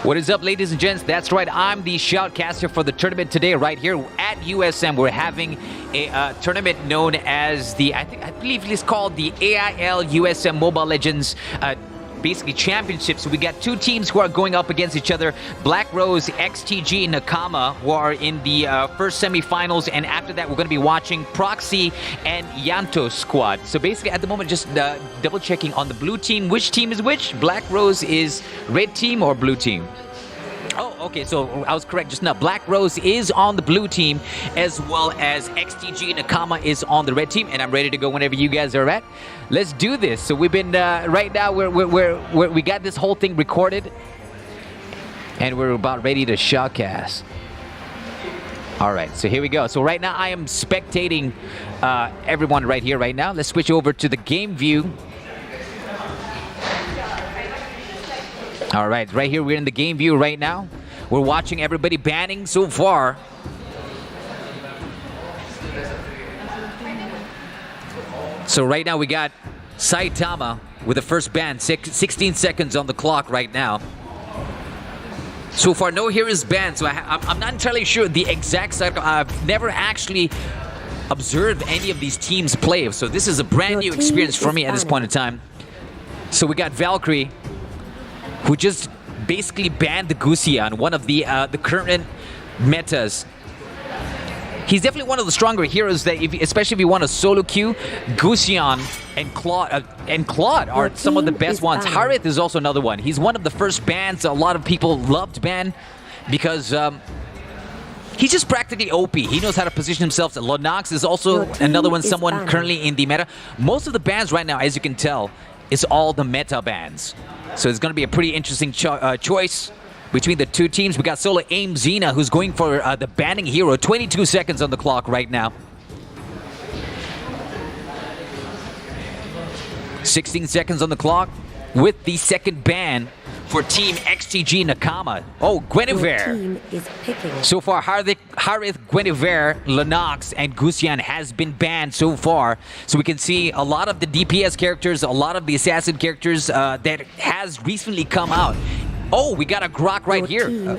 What is up, ladies and gents? That's right, I'm the shoutcaster for the tournament today right here at USM. We're having a tournament known as I believe it's called the AIL USM Mobile Legends basically championship. So we got two teams who are going up against each other. Blackrose, XTG Nakama, who are in the first semifinals, and after that we're going to be watching Proxy and Yanto squad. So basically at the moment just double checking on the blue team, which team is which. Blackrose is red team or blue team? Oh, okay, so I was correct just now. Blackrose is on the blue team, as well as XTG Nakama is on the red team, and I'm ready to go whenever you guys are at. Let's do this. So we've been, right now, we got this whole thing recorded, and we're about ready to shoutcast. All right, so here we go. So right now, I am spectating everyone right here, right now. Let's switch over to the game view. All right, right here, we're in the game view right now. We're watching everybody banning so far. So right now we got Saitama with the first ban, 16 seconds on the clock right now. So far, no heroes banned, so I'm not entirely sure the exact cycle. I've never actually observed any of these teams play, so this is a brand new experience for me at this point in time. So we got Valkyrie, who just basically banned the Gusion, one of the current metas. He's definitely one of the stronger heroes that, especially if you want a solo queue. Gusion and Claude are some of the best ones. Harith is also another one. He's one of the first bans a lot of people loved ban because he's just practically OP. He knows how to position himself. Lonox is also another one, someone currently in the meta. Most of the bans right now, as you can tell, is all the meta bans. So it's going to be a pretty interesting choice between the two teams. We got Solo Aim Xena, who's going for the banning hero. 22 seconds on the clock right now. 16 seconds on the clock with the second ban for Team XTG Nakama. Oh, Guinevere. So far, Harith, Guinevere, Lennox, and Gusion has been banned so far. So we can see a lot of the DPS characters, a lot of the assassin characters that has recently come out. Oh, we got a Grok right here.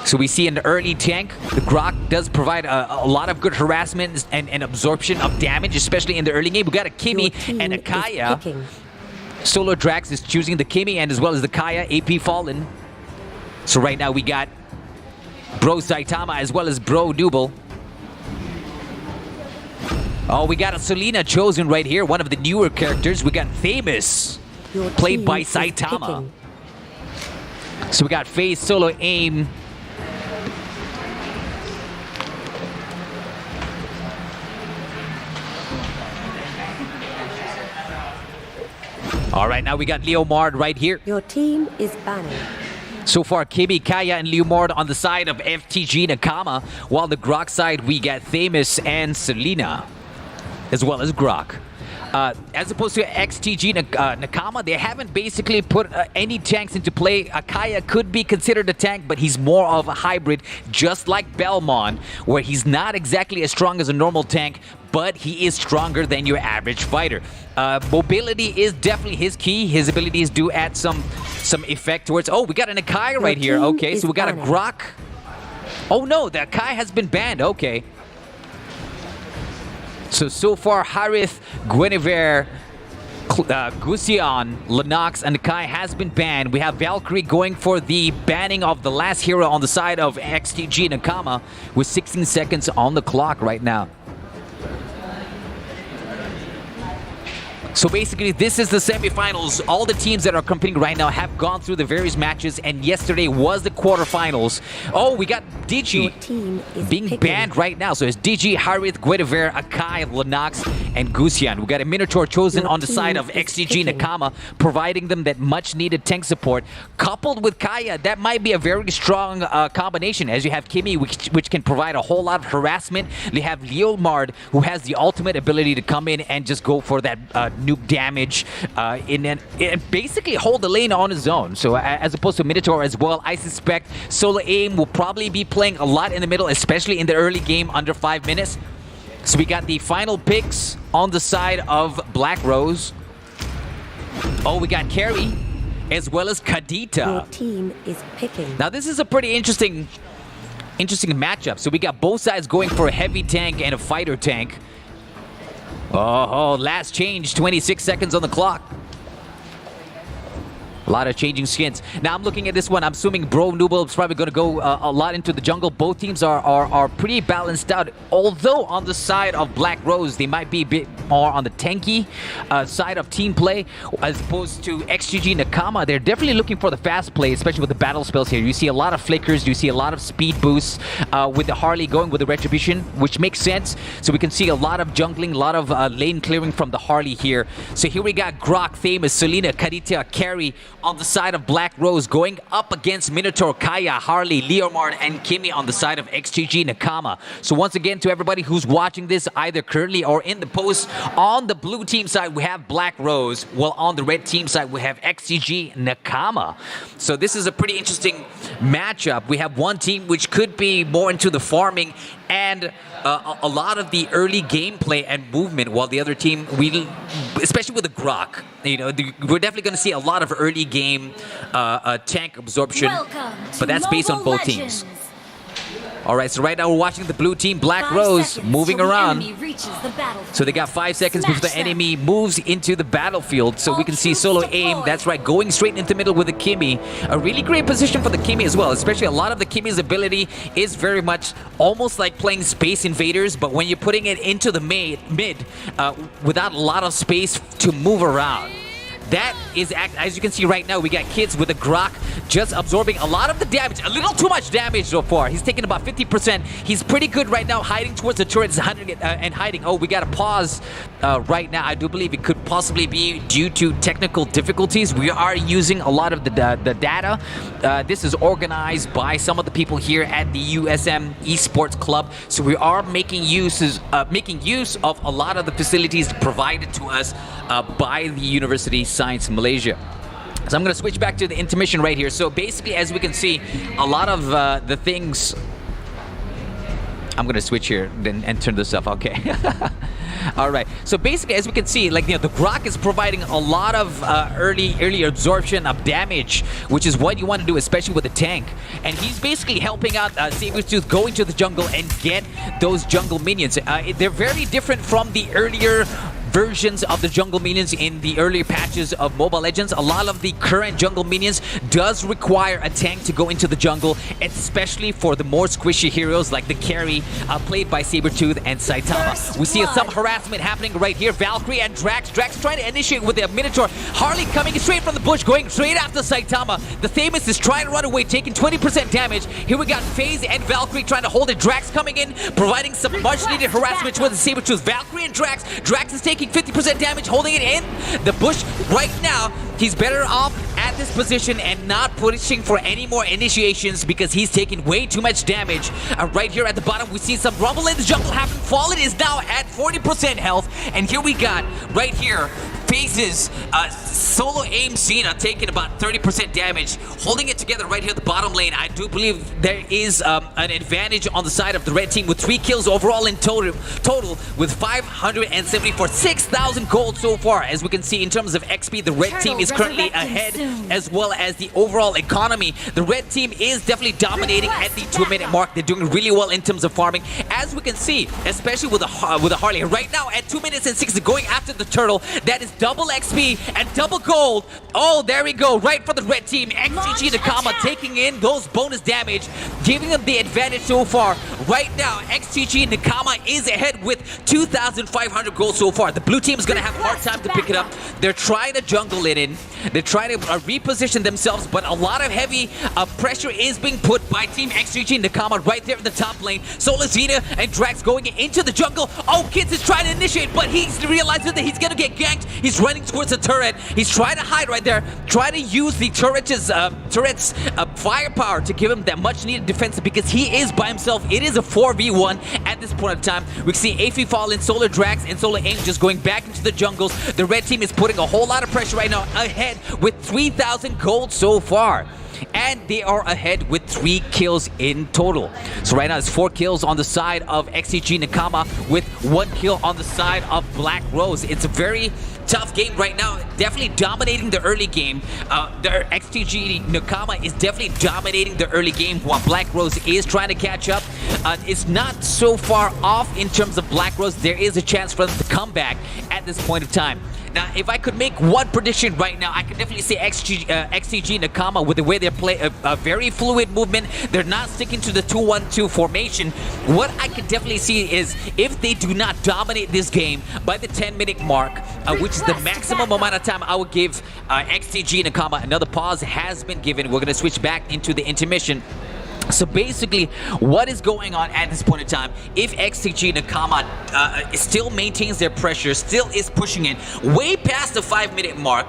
So we see an early tank, the Grok does provide a lot of good harassment and absorption of damage, especially in the early game. We got a Kimi and a Kaya. Solo Drax is choosing the Kimi and as well as the Kaya, AP Fallen. So right now we got Bro Saitama as well as Bro Double. Oh, we got a Selena chosen right here, one of the newer characters. We got Famous, played by Saitama. So we got Phase, Solo Aim. All right, now we got Leomard right here. Your team is banning. So far, Kimi, Kaya, and Leomard on the side of FTG Nakama, while the Grok side, we got Famous and Selena, as well as Grok. As opposed to XTG Nakama, they haven't basically put any tanks into play. Kaya could be considered a tank, but he's more of a hybrid, just like Belmont, where he's not exactly as strong as a normal tank, but he is stronger than your average fighter. Mobility is definitely his key. His abilities do add some effect towards... Oh, we got an Akai right here. Okay, so we got a Grok. Oh no, the Akai has been banned. Okay. So far, Harith, Guinevere, Gusion, Lennox, and Kai has been banned. We have Valkyrie going for the banning of the last hero on the side of XTG Nakama with 16 seconds on the clock right now. So basically, this is the semifinals. All the teams that are competing right now have gone through the various matches, and yesterday was the quarterfinals. Oh, we got Digi being banned right now. So it's Digi, Harith, Guinevere, Akai, Lennox, and Gusion. We got a Minotaur chosen on the side of XTG Nakama, providing them that much-needed tank support. Coupled with Kaya, that might be a very strong combination, as you have Kimi, which can provide a whole lot of harassment. You have Leomard, who has the ultimate ability to come in and just go for that nuke damage and basically hold the lane on his own. So as opposed to Minotaur as well, I suspect Solo Aim will probably be playing a lot in the middle, especially in the early game under 5 minutes. So we got the final picks on the side of Blackrose. Oh, we got Carrie as well as Kadita. Your team is picking. Now this is a pretty interesting matchup. So we got both sides going for a heavy tank and a fighter tank. Oh, last change, 26 seconds on the clock. A lot of changing skins. Now I'm looking at this one. I'm assuming Bro Noodle is probably going to go a lot into the jungle. Both teams are pretty balanced out. Although on the side of Blackrose, they might be a bit more on the tanky side of team play as opposed to XTG Nakama. They're definitely looking for the fast play, especially with the battle spells here. You see a lot of flickers. You see a lot of speed boosts with the Harley going with the Retribution, which makes sense. So we can see a lot of jungling, a lot of lane clearing from the Harley here. So here we got Grok, Famous, Selena, Kadita, Carrie on the side of Blackrose going up against Minotaur, Kaya, Harley, Leomard, and Kimmy on the side of XTG Nakama. So once again, to everybody who's watching this either currently or in the post, on the blue team side we have Blackrose, while on the red team side we have XTG Nakama. So this is a pretty interesting matchup. We have one team which could be more into the farming and a lot of the early gameplay and movement, while the other team, especially with the Grok, we're definitely going to see a lot of early game tank absorption, but that's based on both teams. All right, so right now we're watching the blue team, Blackrose, moving around. So they got 5 seconds before the enemy moves into the battlefield. So we can see solo aim, that's right, going straight into the middle with the Kimmy. A really great position for the Kimmy as well, especially a lot of the Kimmy's ability is very much almost like playing Space Invaders, but when you're putting it into the mid without a lot of space to move around. That is, as you can see right now, we got Kids with a Grok just absorbing a lot of the damage. A little too much damage so far. He's taking about 50%. He's pretty good right now, hiding towards the turrets and hiding. Oh, we got to pause right now. I do believe it could possibly be due to technical difficulties. We are using a lot of the data. This is organized by some of the people here at the USM Esports Club. So we are making use of a lot of the facilities provided to us by the University Science Malaysia. So I'm going to switch back to the intermission right here. So basically, as we can see, a lot of the things... I'm going to switch here and turn this off. Okay. All right. So basically, as we can see, the Grok is providing a lot of early absorption of damage, which is what you want to do, especially with the tank. And he's basically helping out Sabertooth go into the jungle and get those jungle minions. They're very different from the earlier versions of the jungle minions in the earlier patches of Mobile Legends. A lot of the current jungle minions does require a tank to go into the jungle, especially for the more squishy heroes like the carry played by Sabertooth and Saitama. We see some harassment happening right here. Valkyrie and Drax. Drax trying to initiate with the Minotaur. Harley coming straight from the bush, going straight after Saitama. The Famous is trying to run away, taking 20% damage. Here we got FaZe and Valkyrie trying to hold it. Drax coming in, providing some much needed harassment with the Sabertooth. Valkyrie and Drax. Drax is taking 50% damage, holding it in the bush right now. He's better off at this position and not pushing for any more initiations because he's taking way too much damage. Right here at the bottom, we see some rumble in the jungle happen. Fallen is now at 40% health, and here we got right here FaZe's solo aim Cena taking about 30% damage, holding it together right here at the bottom lane. I do believe there is an advantage on the side of the red team with 3 kills overall in total with 574, 6,000 gold so far. As we can see in terms of XP, the red team is currently ahead as well as the overall economy. The red team is definitely dominating at the 2-minute mark. They're doing really well in terms of farming, as we can see, especially with the Harley. Right now at 2 minutes and 60 going after the turtle. That is double XP and double gold. Oh, there we go. Right for the red team. XTG Nakama taking in those bonus damage, giving them the advantage so far. Right now, XTG Nakama is ahead with 2,500 gold so far. The blue team is going to have a hard time to pick it up. They're trying to jungle it in. They're trying to reposition themselves, but a lot of heavy pressure is being put by Team XTG Nakama right there in the top lane. Solazina and Drax going into the jungle. Oh, Kids is trying to initiate, but he's realizing that he's going to get ganked. He's running towards the turret. He's trying to hide right there. Try to use the turret's firepower to give him that much needed defense because he is by himself. It is a 4v1 at this point in time. We see Aphie Fallen, Solar Drax, and Solar Aim just going back into the jungles. The red team is putting a whole lot of pressure right now, ahead with 3,000 gold so far. and they are ahead with 3 kills in total. So right now it's 4 kills on the side of XTG Nakama with 1 kill on the side of Blackrose. It's a very tough game right now, definitely dominating the early game. The XTG Nakama is definitely dominating the early game while Blackrose is trying to catch up. It's not so far off in terms of Blackrose. There is a chance for them to come back at this point of time. Now, if I could make one prediction right now, I could definitely say XTG Nakama, with the way they play a very fluid movement, they're not sticking to the 2-1-2 formation. What I could definitely see is if they do not dominate this game by the 10-minute mark, which is the maximum amount of time I would give XTG Nakama. Another pause has been given. We're going to switch back into the intermission. So basically, what is going on at this point in time, if XTG Nakama still maintains their pressure, still is pushing it way past the 5-minute mark,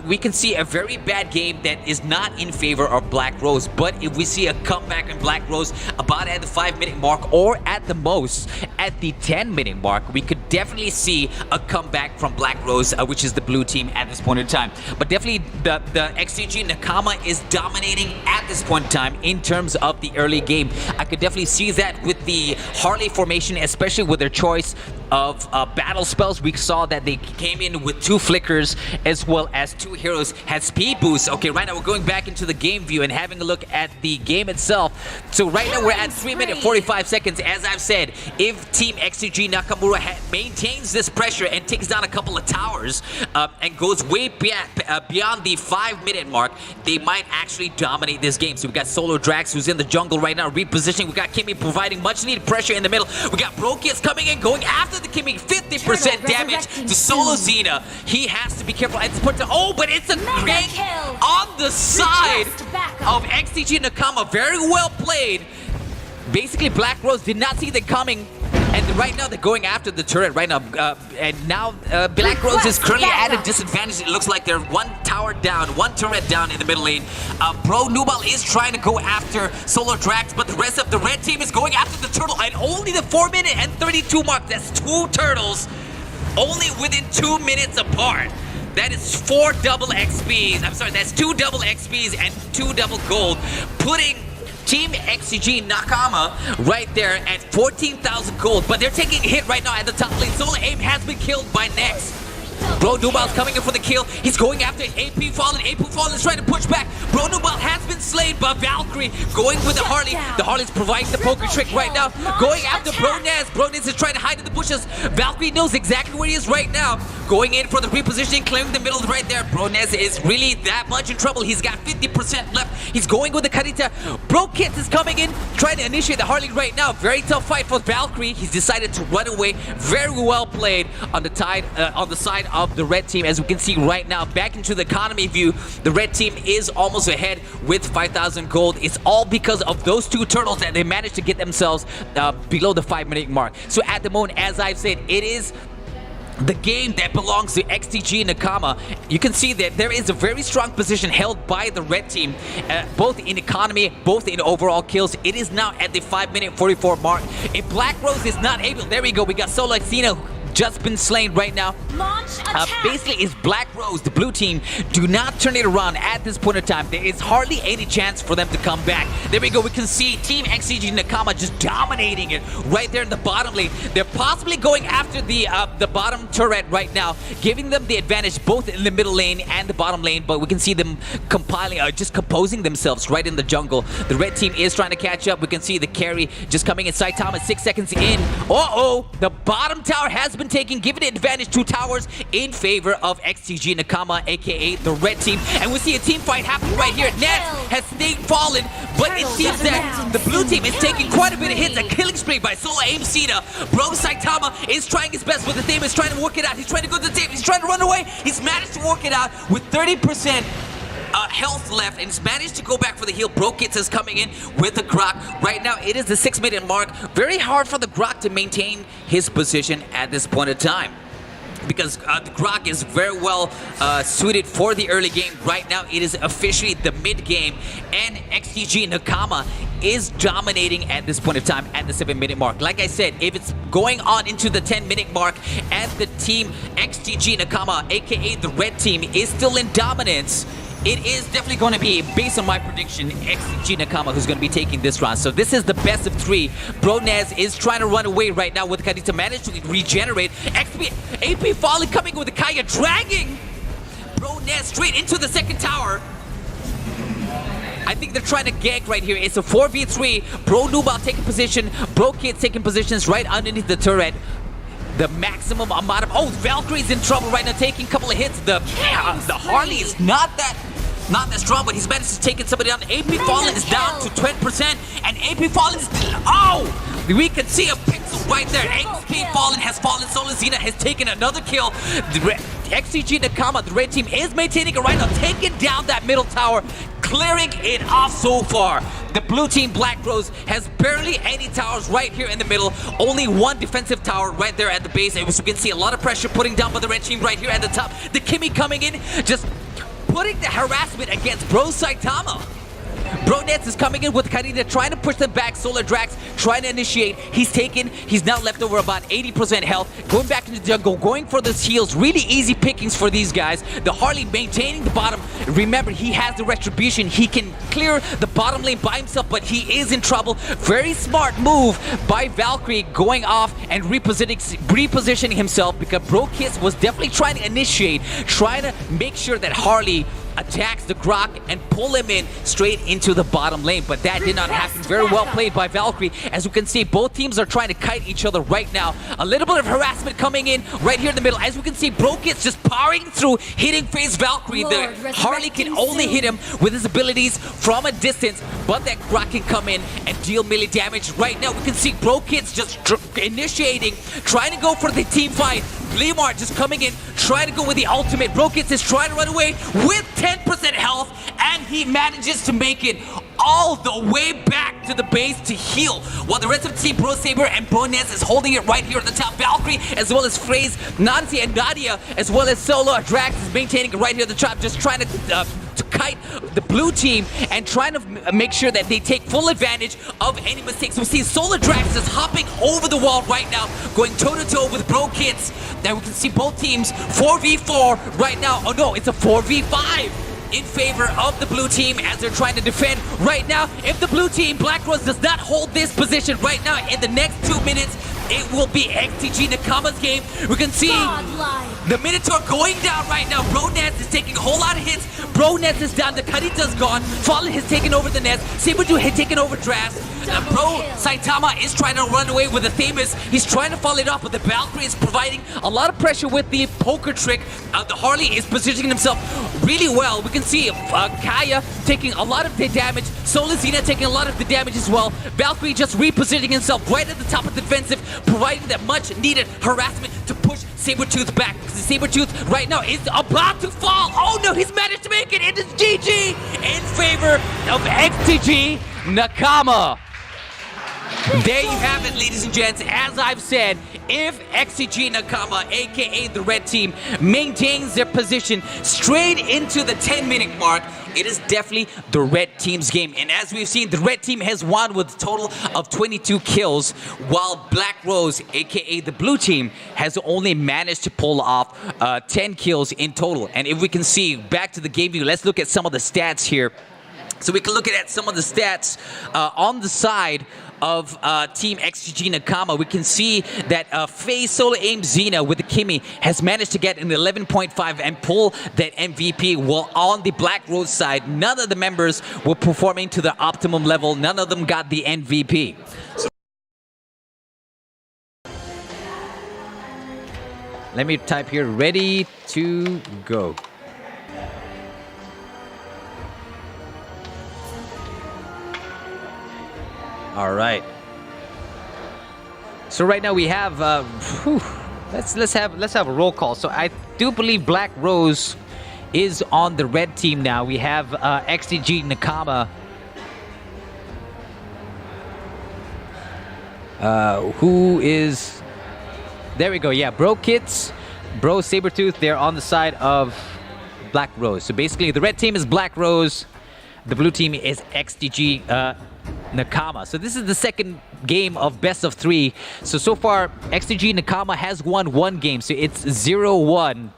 we can see a very bad game that is not in favor of Blackrose. But if we see a comeback in Blackrose about at the 5-minute mark, or at the most at the 10-minute mark, we could definitely see a comeback from Blackrose, which is the blue team at this point in time. But definitely the XTG Nakama is dominating at this point in time in terms of the early game. I could definitely see that with the Harley formation, especially with their choice of battle spells. We saw that they came in with 2 flickers as well as 2 heroes had speed boosts. Okay, right now we're going back into the game view and having a look at the game itself. So right now we're at 3 minutes 45 seconds. As I've said, if Team XTG Nakamura maintains this pressure and takes down a couple of towers and goes way beyond the 5-minute mark, they might actually dominate this game. So we got Solo Drax, who's in the jungle right now, repositioning. We got Kimmy providing much needed pressure in the middle. We got Brokius coming in, going after the Kimmy, 50% damage to Solo Xena. He has to be careful at this point. Oh, but it's a great on the side of XTG Nakama. Very well played. Basically, Blackrose did not see them coming. And right now they're going after the turret right now, and now Blackrose is currently at a disadvantage. It looks like they're 1 tower down, 1 turret down in the middle lane. Bro Nubal is trying to go after Solo Drax, but the rest of the red team is going after the turtle, and only the 4-minute and 32 mark. That's 2 turtles, only within 2 minutes apart. That is 4 double XPs. I'm sorry, that's 2 double XPs and 2 double gold, putting Team XTG Nakama right there at 14,000 gold, but they're taking a hit right now at the top lane. Solo Aim has been killed by Nex. Bro Nubal's coming in for the kill. He's going after AP Fallen. AP Fallen is trying to push back. Bro Nubal has been slain by Valkyrie. Going with the Harley. The Harley's providing the poker trick right now. Going after Bronaz. Bronaz is trying to hide in the bushes. Valkyrie knows exactly where he is right now. Going in for the repositioning, clearing the middle right there. Bronaz is really that much in trouble. He's got 50% left. He's going with the Karita. Brokits is coming in, trying to initiate the Harley right now. Very tough fight for Valkyrie. He's decided to run away. Very well played on the side of the red team. As we can see right now, back into the economy view, the red team is almost ahead with 5,000 gold. It's all because of those 2 turtles that they managed to get themselves below the 5-minute mark. So at the moment, as I've said, it is the game that belongs to XTG Nakama. You can see that there is a very strong position held by the red team, both in economy, both in overall kills. It is now at the 5-minute 44 mark. If Blackrose is not able, there we go, we got Solo Xena just been slain right now. Basically, is Blackrose, the blue team, do not turn it around at this point in time, there is hardly any chance for them to come back. There we go. We can see Team XTG Nakama just dominating it right there in the bottom lane. They're possibly going after the bottom turret right now, giving them the advantage both in the middle lane and the bottom lane. But we can see them just composing themselves right in the jungle. The red team is trying to catch up. We can see the carry just coming in. Saitama 6 seconds in. The bottom tower has been taken, giving it advantage. 2 towers in favor of XTG Nakama, aka the red team. And we see a team fight happening right here. Nets has stayed fallen, but it seems that the blue team is taking quite a bit of hits. A killing spree by Solo Aim Cena. Bro Saitama is trying his best, but the team is trying to work it out. He's trying to go to the tape. He's trying to run away. He's managed to work it out with 30% health left, and he's managed to go back for the heal. Brokits is coming in with the Grok. Right now, it is the 6-minute mark. Very hard for the Grok to maintain his position at this point in time, because the Grok is very well suited for the early game. Right now, it is officially the mid-game, and XTG Nakama is dominating at this point in time at the 7-minute mark. Like I said, if it's going on into the 10-minute mark and the team XTG Nakama, aka the red team, is still in dominance, it is definitely going to be, based on my prediction, XTG Nakama who's going to be taking this round. So this is the best of 3. Bronez is trying to run away right now with Kadita, managed to regenerate. AP Fallen coming with the Kaya, dragging Bronez straight into the second tower. I think they're trying to gank right here. It's a 4v3. Bro Nubal taking position. Bro Kid taking positions right underneath the turret. The maximum amount of... Oh, Valkyrie's in trouble right now, taking a couple of hits. The Harley is not that strong, but he's managed to take somebody down. AP Fallen is down to 20%, and AP Fallen is... Oh! We can see a pixel right there. AP Fallen has fallen. Solazina has taken another kill. XTG Nakama, the red team, is maintaining it right now, taking down that middle tower, clearing it off so far. The blue team, Blackrose, has barely any towers right here in the middle. Only one defensive tower right there at the base. As you can see, a lot of pressure putting down by the red team right here at the top. The Kimi coming in, just putting the harassment against Bro Saitama. Bronez is coming in with Karina, trying to push them back. Solar Drax trying to initiate. He's now left over about 80% health. Going back into the jungle, going for those heals. Really easy pickings for these guys. The Harley maintaining the bottom. Remember, he has the retribution. He can clear the bottom lane by himself, but he is in trouble. Very smart move by Valkyrie, going off and repositioning himself, because Brokis was definitely trying to initiate, trying to make sure that Harley attacks the Grok and pull him in straight into the bottom lane, but that did not happen. Very well played by Valkyrie. As you can see, both teams are trying to kite each other right now. A little bit of harassment coming in right here in the middle. As we can see, Brokis just powering through, hitting face Valkyrie. The Harley can only hit him with his abilities from a distance, but that Grok can come in and deal melee damage. Right now, we can see Brokis just initiating, trying to go for the team fight. Blimar just coming in, trying to go with the ultimate. Brokis is trying to run away with 10% health, and he manages to make it all the way back to the base to heal, while the rest of the team, Bro Saber and Bronez, is holding it right here at the top. Valkyrie, as well as Phrase, Nancy, and Nadia, as well as Solo Drax, is maintaining it right here at the top, just trying to kite the blue team and trying to make sure that they take full advantage of any mistakes. We see Solar Drax is hopping over the wall right now, going toe-to-toe with Bro Kids. Now we can see both teams 4v4 right now. Oh no, it's a 4v5 in favor of the blue team as they're trying to defend right now. If the blue team, Blackrose, does not hold this position right now, in the next 2 minutes, it will be XTG Nakama's game. We can see the Minotaur going down right now. Bronez is taking a whole lot of hits. Bronez is down. The Karita's gone. Fallen has taken over the nest. Sabertooth had taken over Dras. Bro Saitama is trying to run away with the Thamus. He's trying to follow it up, but the Valkyrie is providing a lot of pressure with the poker trick. The Harley is positioning himself really well. We can see Kaya taking a lot of the damage. Solazina taking a lot of the damage as well. Valkyrie just repositioning himself right at the top of the defensive, providing that much needed harassment to push Sabertooth back. Sabertooth right now is about to fall. Oh no, he's managed to make it. It is GG in favor of XTG Nakama. There you have it, ladies and gents. As I've said, if XTG Nakama, aka the red team, maintains their position straight into the 10-minute mark, it is definitely the red team's game. And as we've seen, the red team has won with a total of 22 kills, while Blackrose, aka the blue team, has only managed to pull off 10 kills in total. And if we can see, back to the game view, let's look at some of the stats here. So we can look at some of the stats on the side of Team XTG Nakama. We can see that FaZe Solo Aim Xena with the Kimi has managed to get an 11.5 and pull that MVP, while on the Blackrose side, none of the members were performing to their optimum level. None of them got the MVP. Let me type here, ready to go. All right. So right now we have let's have a roll call. So I do believe Blackrose is on the red team now. We have XTG Nakama, who is, there we go. Yeah, Bro Kits, Bro Sabertooth, they're on the side of Blackrose. So basically the red team is Blackrose, the blue team is XTG Nakama. So this is the second game of best of 3. So far, XTG Nakama has won 1 game. So it's 0-1.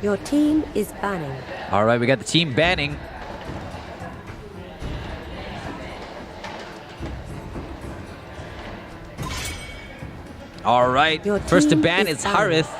Your team is banning. All right, we got the team banning. All right, Your first to team ban is is banned. Harith.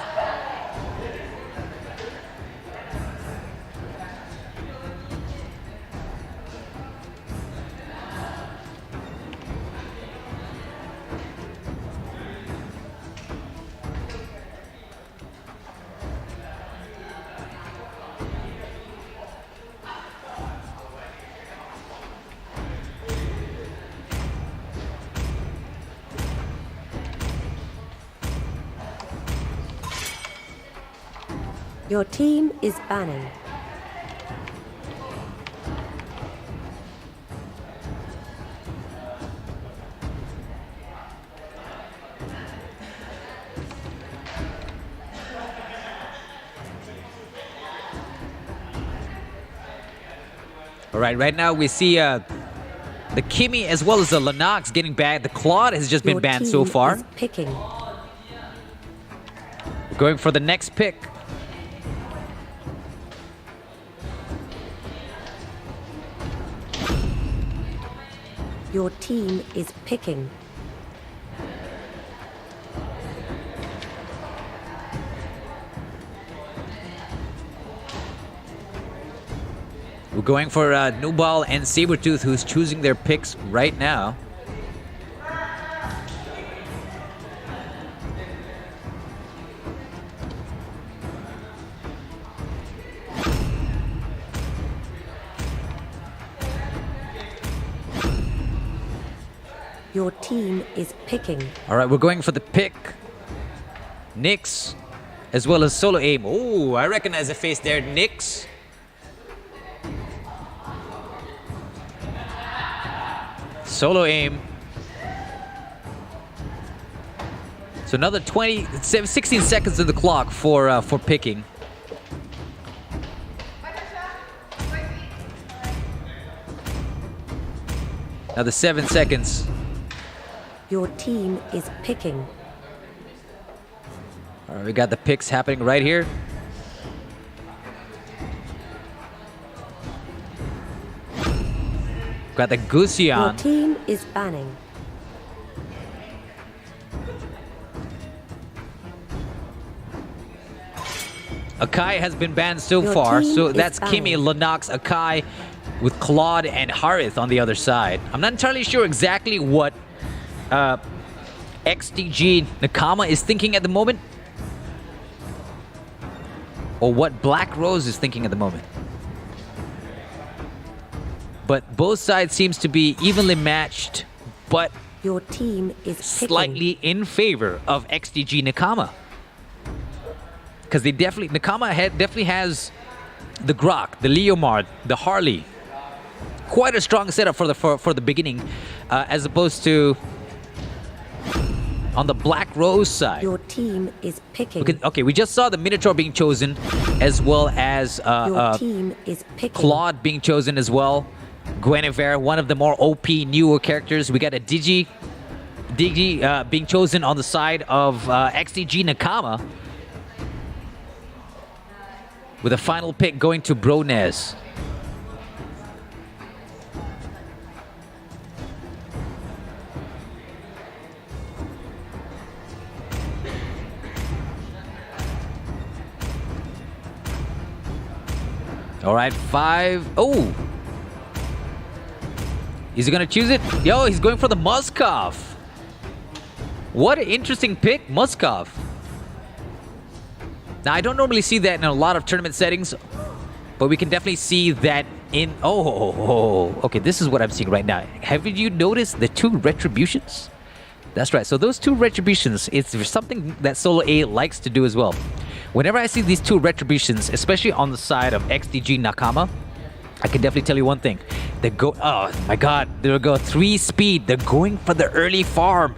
Your team is banning. All right, right now we see the Kimmy as well as the Lennox getting banned. The Claude has just been Your banned team so far. is picking. We're going for the next pick. Your team is picking. We're going for Nubal and Sabretooth, who's choosing their picks right now. Your team is picking. All right, we're going for the pick. Nyx, as well as Solo Aim. Oh, I recognize the face there, Nyx. Solo Aim. So another 16 seconds of the clock for picking. Another 7 seconds. Your team is picking. All right, we got the picks happening right here. Got the Your Gusion. team is banning. Akai has been banned so Your far, team so is that's Kimmy, banned. Lennox, Akai, with Claude and Harith on the other side. I'm not entirely sure exactly what XTG Nakama is thinking at the moment, or what Blackrose is thinking at the moment. But both sides seems to be evenly matched, but Your team is picking. slightly in favor of XTG Nakama. Because they Nakama definitely has the Grok, the Leomard, the Harley. Quite a strong setup for the beginning, as opposed to on the Blackrose side. Your team is picking. Okay, we just saw the Minotaur being chosen, as well as Your team is picking. Claude being chosen as well. Guinevere, one of the more OP newer characters. We got a Digi being chosen on the side of XTG Nakama, with a final pick going to Bronez. All right, 5. Oh! Is he gonna choose it? Yo, he's going for the Muskov. What an interesting pick, Muskov. Now, I don't normally see that in a lot of tournament settings, but we can definitely see that in... Oh, okay, this is what I'm seeing right now. Have you noticed the 2 retributions? That's right, so those 2 retributions, it's something that Solo A likes to do as well. Whenever I see these 2 retributions, especially on the side of XTG Nakama, I can definitely tell you one thing. They go... Oh, my God. They'll go 3 speed. They're going for the early farm.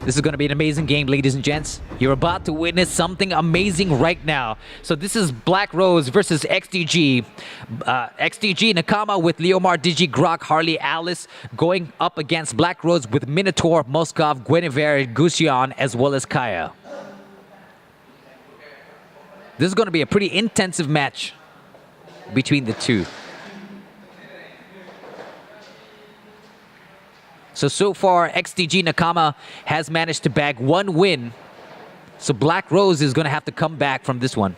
This is going to be an amazing game, ladies and gents. You're about to witness something amazing right now. So this is Blackrose versus XTG. XTG Nakama with Leomar, Digi, Grok, Harley, Alice going up against Blackrose with Minotaur, Moskov, Guinevere, Gusion, as well as Kaya. This is going to be a pretty intensive match between the two. So far, XTG Nakama has managed to bag 1 win. So Blackrose is going to have to come back from this one.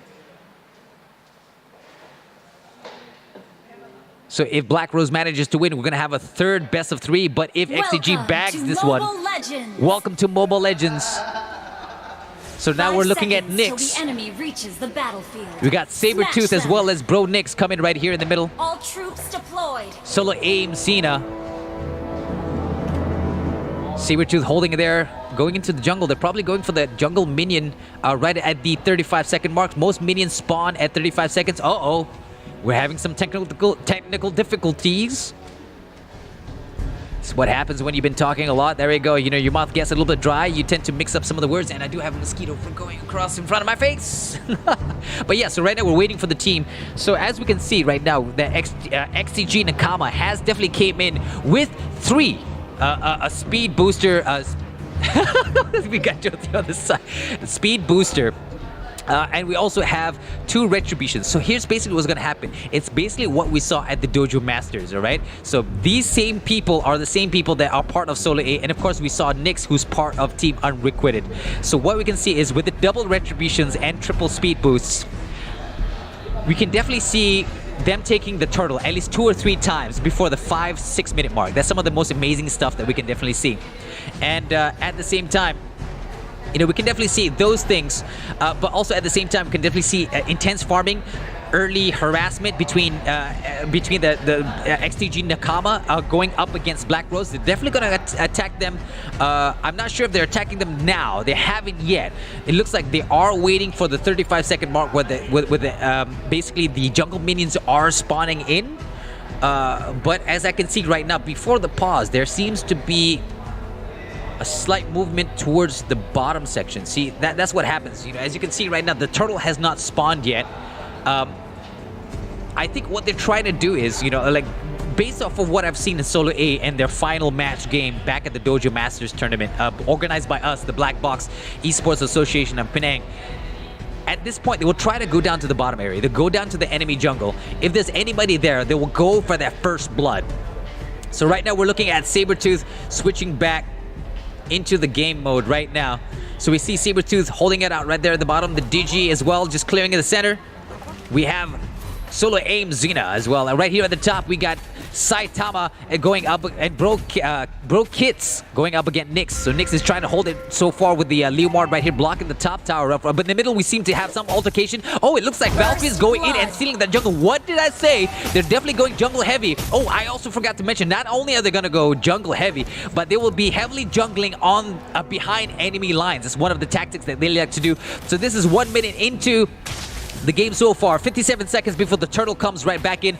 So if Blackrose manages to win, we're going to have a third best of 3. But if XTG bags this one, welcome to Mobile Legends. So now we're looking at Nyx. The enemy reaches the battlefield. We got Sabretooth as well as Bro Nyx coming right here in the middle. All troops deployed. Solo aim Cena. Sabretooth holding it there, going into the jungle. They're probably going for the jungle minion right at the 35-second mark. Most minions spawn at 35 seconds. Uh-oh. We're having some technical difficulties. It's what happens when you've been talking a lot. There you go. You know, your mouth gets a little bit dry. You tend to mix up some of the words. And I do have a mosquito going across in front of my face. But yeah, so right now we're waiting for the team. So as we can see right now, the XTG Nakama has definitely came in with 3. A speed booster. We got Jyoti on the side. Speed booster. And we also have 2 retributions. So here's basically what's going to happen. It's basically what we saw at the Dojo Masters, all right? So these same people are the same people that are part of Solo A. And of course, we saw Nyx, who's part of Team Unrequited. So what we can see is with the double retributions and triple speed boosts, we can definitely see them taking the turtle at least 2 or 3 times before the 5-6 minute mark. That's some of the most amazing stuff that we can definitely see. And at the same time, you know, we can definitely see those things, but also at the same time, we can definitely see intense farming, early harassment between the XTG Nakama going up against Blackrose. They're definitely going to attack them. I'm not sure if they're attacking them now. They haven't yet. It looks like they are waiting for the 35-second mark where basically the jungle minions are spawning in. But as I can see right now, before the pause, there seems to be a slight movement towards the bottom section. See, that's what happens. You know, as you can see right now, the turtle has not spawned yet. I think what they're trying to do is, you know, like based off of what I've seen in Solo A and their final match game back at the Dojo Masters tournament, organized by us, the Blackbox Esports Association of Penang. At this point, they will try to go down to the bottom area. They'll go down to the enemy jungle. If there's anybody there, they will go for that first blood. So right now, we're looking at Sabretooth switching back into the game mode right now. So we see Sabretooth holding it out right there at the bottom. The Digi as well, just clearing in the center. We have Solo Aim Xena as well. And right here at the top, we got Saitama going up, and Bro Kits going up against Nyx. So Nyx is trying to hold it so far with the Leomard right here, blocking the top tower up. But in the middle, we seem to have some altercation. Oh, it looks like Valkyrie is going in and stealing the jungle. What did I say? They're definitely going jungle heavy. Oh, I also forgot to mention, not only are they going to go jungle heavy, but they will be heavily jungling on behind enemy lines. It's one of the tactics that they like to do. So this is 1 minute into the game so far, 57 seconds before the turtle comes right back in.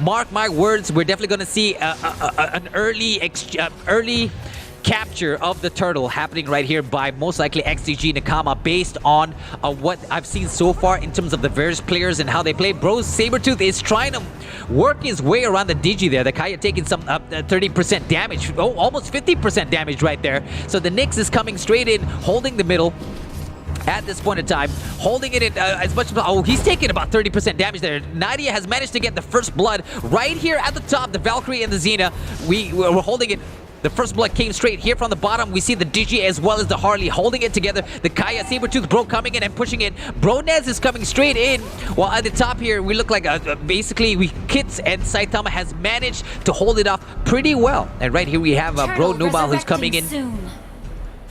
Mark my words, we're definitely going to see an early capture of the turtle happening right here by most likely XTG Nakama based on what I've seen so far in terms of the various players and how they play. Bro Sabretooth is trying to work his way around the Digi there. The Kaya taking some 30% damage. Oh, almost 50% damage right there. So the Nyx is coming straight in, holding the middle. At this point in time, holding it in as much as... Oh, he's taking about 30% damage there. Nadia has managed to get the first blood right here at the top. The Valkyrie and the Xena. We're holding it. The first blood came straight here from the bottom. We see the Digi as well as the Harley holding it together. The Kaya, Sabretooth, Bro coming in and pushing it. Bronez is coming straight in. While at the top here, we look like basically Kits and Saitama has managed to hold it off pretty well. And right here we have Bro Nobal who's coming in. Soon.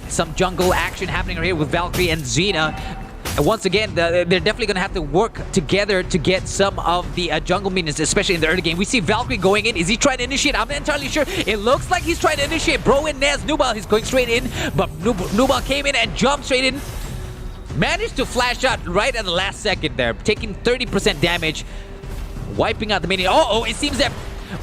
Some jungle action happening right here with Valkyrie and Xena. And once again, they're definitely going to have to work together to get some of the jungle minions, especially in the early game. We see Valkyrie going in. Is he trying to initiate? I'm not entirely sure. It looks like he's trying to initiate. Bro and Naz Nubal, he's going straight in. But Nubal came in and jumped straight in. Managed to flash out right at the last second there, taking 30% damage. Wiping out the minion. Uh-oh, it seems that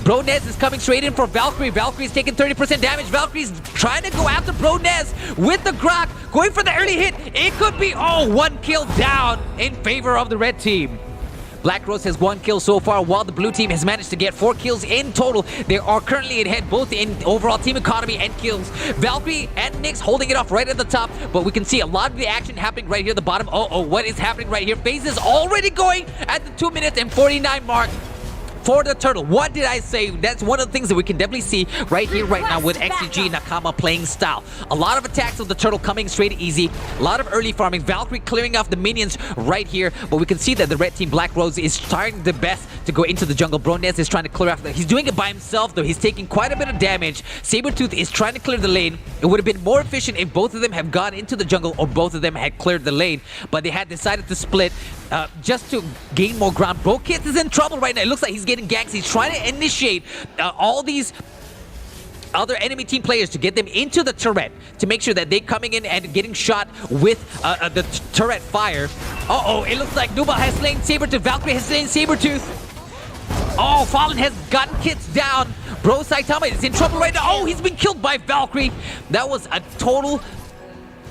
Bronez is coming straight in for Valkyrie. Valkyrie's taking 30% damage. Valkyrie's trying to go after Bronez with the Grok. Going for the early hit. It could be, 1 kill down in favor of the red team. Blackrose has 1 kill so far, while the blue team has managed to get 4 kills in total. They are currently ahead both in overall team economy and kills. Valkyrie and Nyx holding it off right at the top, but we can see a lot of the action happening right here at the bottom. Oh, what is happening right here? FaZe is already going at the 2 minutes and 49 mark. For the turtle. What did I say? That's one of the things that we can definitely see right here, right now with XTG Nakama playing style. A lot of attacks of the turtle coming straight easy. A lot of early farming. Valkyrie clearing off the minions right here. But we can see that the red team Blackrose is trying their best to go into the jungle. Bronez is trying to clear off. He's doing it by himself though. He's taking quite a bit of damage. Sabretooth is trying to clear the lane. It would have been more efficient if both of them have gone into the jungle or both of them had cleared the lane. But they had decided to split just to gain more ground. BroKids is in trouble right now. It looks like he's getting ganks. He's trying to initiate all these other enemy team players to get them into the turret to make sure that they're coming in and getting shot with the turret fire. Uh-oh, it looks like Nuba has slain Sabretooth. Valkyrie has slain Sabretooth. Oh, Fallen has gotten kits down. Bro Saitama is in trouble right now. Oh, he's been killed by Valkyrie. That was a total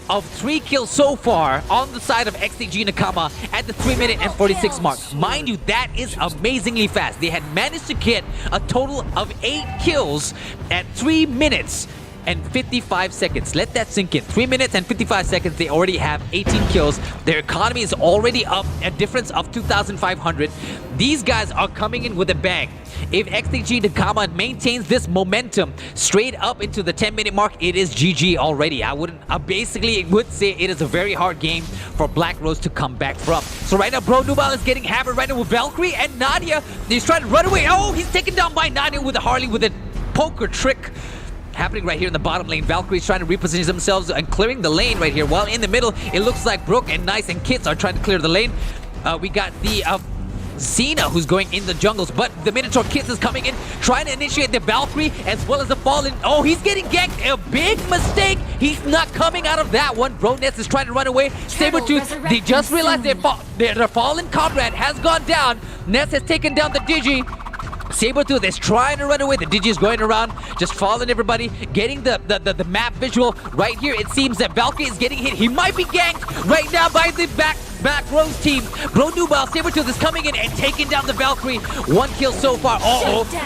of 3 kills so far on the side of XTG Nakama at the 3-minute and 46 mark. Mind you, that is amazingly fast. They had managed to get a total of 8 kills at 3 minutes and 55 seconds. Let that sink in. 3 minutes and 55 seconds, they already have 18 kills. Their economy is already up, a difference of 2,500. These guys are coming in with a bang. If XTG Nakama maintains this momentum straight up into the 10-minute mark, it is GG already. I basically would say it is a very hard game for Blackrose to come back from. So right now, Bro Nubal is getting hammered right now with Valkyrie and Nadia. He's trying to run away. Oh, he's taken down by Nadia with a Harley with a poker trick. Happening right here in the bottom lane. Valkyrie's trying to reposition themselves and clearing the lane right here. While in the middle, it looks like Brook and Nice and Kits are trying to clear the lane. We got the Xena who's going in the jungles, but the Minotaur Kits is coming in, trying to initiate the Valkyrie as well as the Fallen. Oh, he's getting ganked. A big mistake. He's not coming out of that one. Bro Ness is trying to run away. Sabretooth, they just realized their Fallen comrade has gone down. Ness has taken down the Digi. Sabretooth is trying to run away. The Digi is going around, just following everybody, getting the map visual right here. It seems that Valkyrie is getting hit. He might be ganked right now by the Blackrose team. Bro Nubal, Sabretooth is coming in and taking down the Valkyrie. 1 kill so far.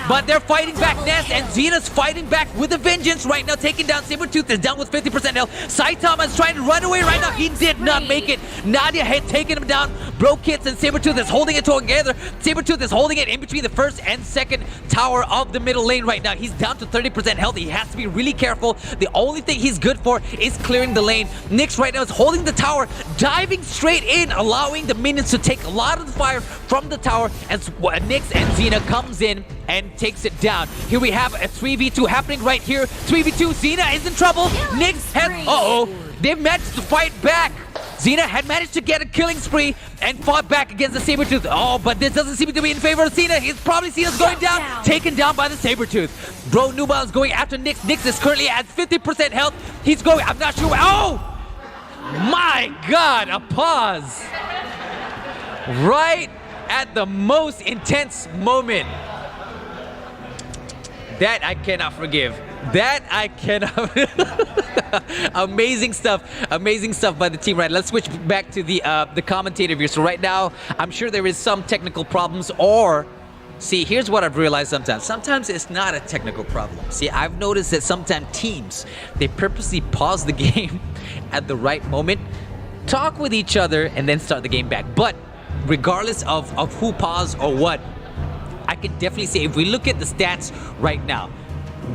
But they're fighting back. Ness and Xena's fighting back with a vengeance right now, taking down Sabretooth. Is down with 50% health. Saitama is trying to run away right now. He did not make it. Nadia had taken him down. Bro Kits and Sabretooth is holding it together. Sabretooth is holding it in between the first and second tower of the middle lane right now. He's down to 30% health. He has to be really careful. The only thing he's good for is clearing the lane. Nyx right now is holding the tower, diving straight in, allowing the minions to take a lot of the fire from the tower as Nyx and Xena comes in and takes it down. Here we have a 3v2 happening right here. 3v2, Xena is in trouble. Nyx has, they've managed to fight back. Xena had managed to get a killing spree and fought back against the Sabretooth. Oh, but this doesn't seem to be in favor of Xena. He's probably Xena's going down, taken down by the Sabretooth. Bro Nubal is going after Nyx. Nyx is currently at 50% health. He's going, I'm not sure. Oh! My God, a pause. Right at the most intense moment. That I cannot forgive. That I cannot. Amazing stuff by the team. Right, let's switch back to the commentator view. So right now, I'm sure there is some technical problems, or see, here's what I've realized sometimes. Sometimes it's not a technical problem. See, I've noticed that sometimes teams, they purposely pause the game at the right moment, talk with each other, and then start the game back. But regardless of who paused or what, I can definitely say, if we look at the stats right now,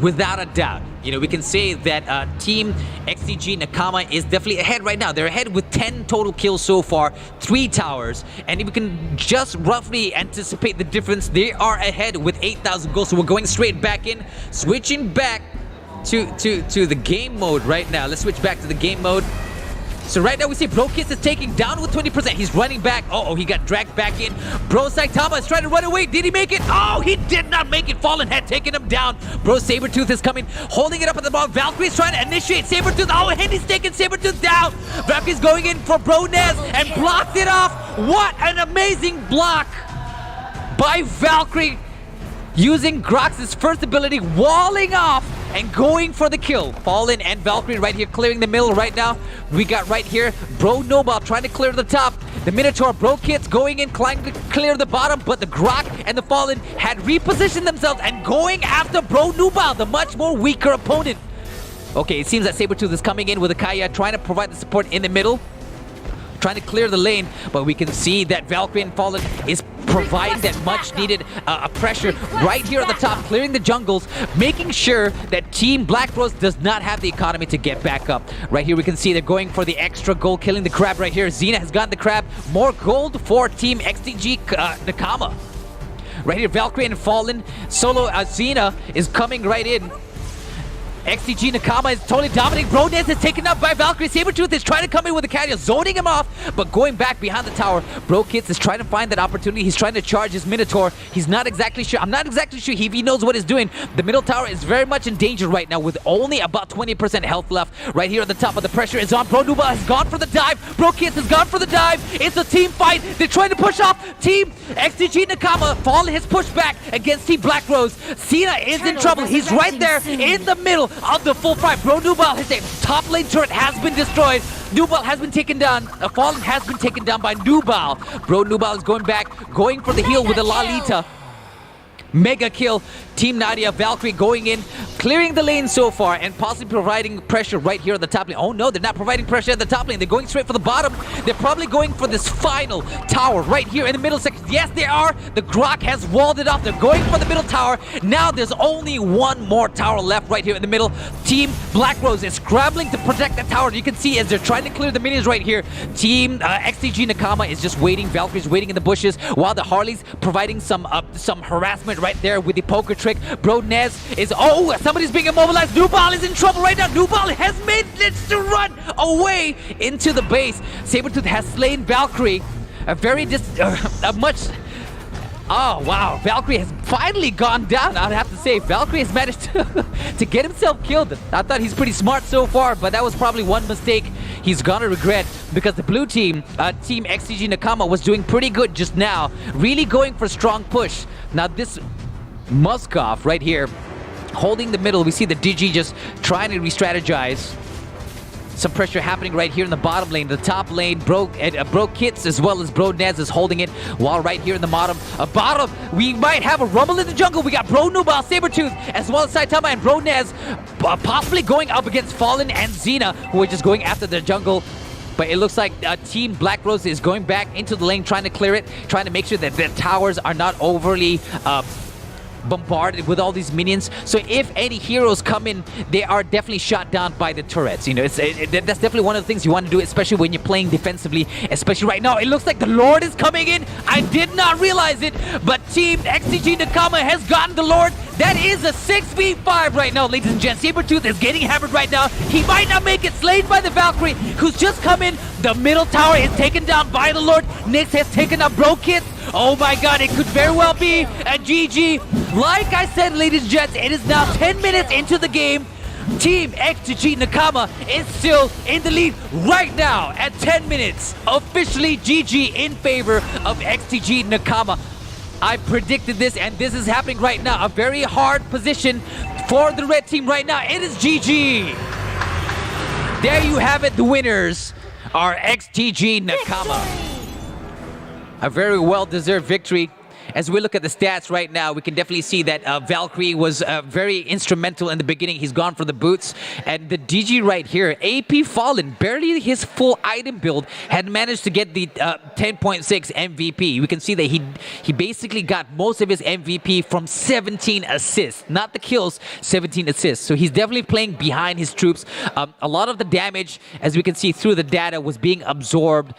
without a doubt, you know, we can say that Team XTG Nakama is definitely ahead right now. They're ahead with 10 total kills so far, 3 towers, and if we can just roughly anticipate the difference, they are ahead with 8,000 gold. So we're going straight back in, switching back to the game mode right now. Let's switch back to the game mode. So right now we see BroKids is taking down with 20%. He's running back. Oh, he got dragged back in. Bro Saitama is trying to run away. Did he make it? Oh, he did not make it. Fallen had taken him down. Bro Sabretooth is coming, holding it up at the bottom. Valkyrie's trying to initiate Sabretooth. Oh, and he's taking Sabretooth down. Valkyrie's going in for Bronez and blocked it off. What an amazing block by Valkyrie, using Grox's first ability, walling off and going for the kill. Fallen and Valkyrie right here clearing the middle right now. We got right here Bro Nobal trying to clear the top. The Minotaur Bro Kits going in, trying to clear the bottom, but the Grok and the Fallen had repositioned themselves and going after Bro Nubal, the much more weaker opponent. Okay, it seems that Sabretooth is coming in with a Kaya, trying to provide the support in the middle, trying to clear the lane, but we can see that Valkyrie and Fallen is providing that much needed pressure right here at the top, clearing the jungles, making sure that Team Blackrose does not have the economy to get back up. Right here we can see they're going for the extra gold, killing the crab right here. Xena has gotten the crab. More gold for Team XTG Nakama. Right here, Valkyrie and Fallen. Solo Xena is coming right in. XTG Nakama is totally dominating. Bronez is taken up by Valkyrie. Sabretooth is trying to come in with a carrier, zoning him off, but going back behind the tower. Brokits is trying to find that opportunity. He's trying to charge his Minotaur. He's not exactly sure. I'm not exactly sure if he knows what he's doing. The middle tower is very much in danger right now with only about 20% health left. Right here at the top, but the pressure is on. Bro Nuba has gone for the dive. Brokits has gone for the dive. It's a team fight. They're trying to push off. Team XTG Nakama. Fallen has pushed back against Team Blackrose. Cena is in trouble. He's right there in the middle of the full fight. Bro Nubal, his top lane turret has been destroyed. Nubal has been taken down. Fallen has been taken down by Nubal. Bro Nubal is going back, going for the heal with the Lalita. Mega kill. Team Nadia, Valkyrie going in, clearing the lane so far and possibly providing pressure right here at the top lane. Oh no, they're not providing pressure at the top lane. They're going straight for the bottom. They're probably going for this final tower right here in the middle section. Yes, they are. The Grok has walled it off. They're going for the middle tower. Now there's only one more tower left right here in the middle. Team Blackrose is scrambling to protect the tower. You can see as they're trying to clear the minions right here. Team XTG Nakama is just waiting. Valkyrie's waiting in the bushes while the Harley's providing some harassment right there with the poker trick. Bro Nez is... Oh, somebody's being immobilized. Nubal is in trouble right now. Nubal has managed to run away into the base. Sabretooth has slain Valkyrie. Oh, wow. Valkyrie has finally gone down, I'd have to say. Valkyrie has managed to get himself killed. I thought he's pretty smart so far, but that was probably one mistake he's gonna regret because the blue team, Team XTG Nakama, was doing pretty good just now. Really going for strong push. Now this Muskov right here, holding the middle. We see the Digi just trying to re-strategize. Some pressure happening right here in the bottom lane. The top lane, Bro Kits as well as Bro Nez is holding it. While right here in the bottom, we might have a rumble in the jungle. We got Bro Nubal, Sabretooth, as well as Saitama and Bro Nez possibly going up against Fallen and Xena, who are just going after the jungle. But it looks like Team Blackrose is going back into the lane, trying to clear it, trying to make sure that the towers are not overly bombarded with all these minions. So if any heroes come in, they are definitely shot down by the turrets. You know, that's definitely one of the things you want to do, especially when you're playing defensively. Especially right now, it looks like the Lord is coming in. I did not realize it, but Team XTG Nakama has gotten the Lord. That is a 6v5 right now, ladies and gents. Sabretooth is getting hammered right now. He might not make it, slain by the Valkyrie, who's just come in. The middle tower is taken down by the Lord. Nyx has taken up Bro Kits. Oh my god, it could very well be a GG. Like I said, ladies and gents, it is now 10 minutes into the game. Team XTG Nakama is still in the lead right now at 10 minutes. Officially GG in favor of XTG Nakama. I predicted this, and this is happening right now. A very hard position for the red team right now. It is GG. There you have it. The winners are XTG Nakama. A very well-deserved victory. As we look at the stats right now, we can definitely see that Valkyrie was very instrumental in the beginning. He's gone for the boots. And the DG right here, AP Fallen, barely his full item build, had managed to get the 10.6 MVP. We can see that he basically got most of his MVP from 17 assists. Not the kills, 17 assists. So he's definitely playing behind his troops. A lot of the damage, as we can see through the data, was being absorbed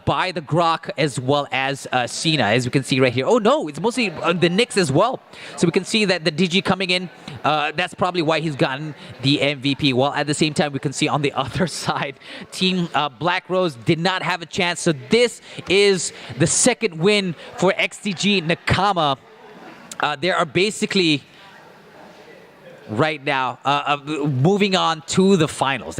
by the Grok as well as Cena, as we can see right here. Oh no, it's mostly the Nyx as well. So we can see that the DG coming in, that's probably why he's gotten the MVP. While at the same time, we can see on the other side, Team Blackrose did not have a chance. So this is the second win for XTG Nakama. They are basically right now moving on to the finals.